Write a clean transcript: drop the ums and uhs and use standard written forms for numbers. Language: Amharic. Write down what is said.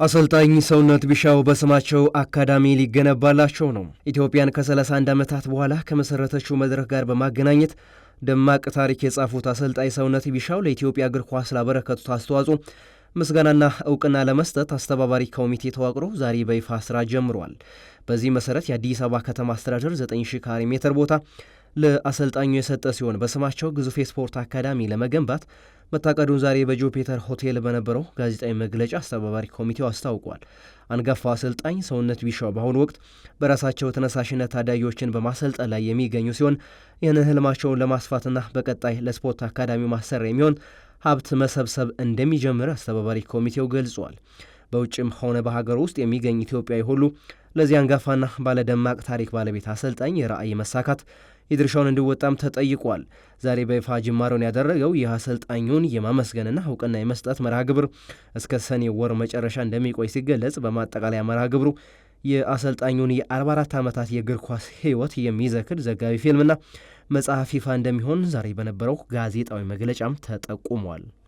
አሰልጣኝ ሰውነት ቢሻው በስማቸው አካዳሚ ሊገነባላቸው ነው። ኢትዮጵያን ከ31 ዓመታት በኋላ ከመሠረተችው መድረክ ጋር በማገናኘት ደማቅ ታሪክ የጻፉት አሰልጣኝ ሰውነት ቢሻው ለኢትዮጵያ እግር ኳስ ላበረከቱት አስተዋጽኦ ምስጋናና እውቅና ለመስጠት አስተባባሪ ኮሚቴ ተዋቅሮ ዛሬ በይፋ ስራ ጀምሯል። በዚህ መሰረት የአዲስ አበባ ከተማ አስተዳደር 9000 ካሬ ሜትር ቦታ ለአሰልጣኙ የሰጠ ሲሆን በስማቸው ግዙፍ የስፖርት አካዳሚ ለመገንባት መታቀዱን ዛሬ በጁፒተር ሆቴል በነበረው ጋዜጣዊ መግለጫ አስተባባሪ ኮሚቴው አስታውቋል። አንጋፋው አሰልጣኝ ሰውነት ቢሻው በአሁኑ ወቅት በራሳቸው ተነሳሽነት ታዳጊዎችን በማሰልጠን ላይ የሚገኙ ሲሆን ይህንን ህልማቸውን ለማስፋትና በቀጣይ ለስፖርት አካዳሚው ማሰሪያ የሚሆን ሀብት መሰብሰብ እንደሚጀምር አስተባባሪ ኮሚቴው ገልጿል። በውጭም ሆነ በሀገር ውስጥ የሚገኝ ኢትዮጵያዊ ሁሉ ለዚህ አንጋፋና ባለደማቅ ታሪክ ባለቤት አሰልጣኝ የራዕይ መሳካት የድርሻውን እንዲወጣም ተጠይቋል። ዛሬ በይፋ ጅማሮን ያደረገው ይህ አሰልጣኙን የማመስገንና እውቅና የመስጠት መርሃ ግብር እስከ ሰኔ ወር መጨረሻ እንደሚቆይ ሲገለጽ፣ በማጠቃለያ መርሃ ግብሩ የአሰልጣኙን የ44 ዓመታት የእግር ኳስ ህይወት የሚዘክር ዘጋቢ ፊልምና መጽሐፍ ይፋ እንደሚሆን ዛሬ በነበረው ጋዜጣዊ መግለጫም ተጠቁሟል።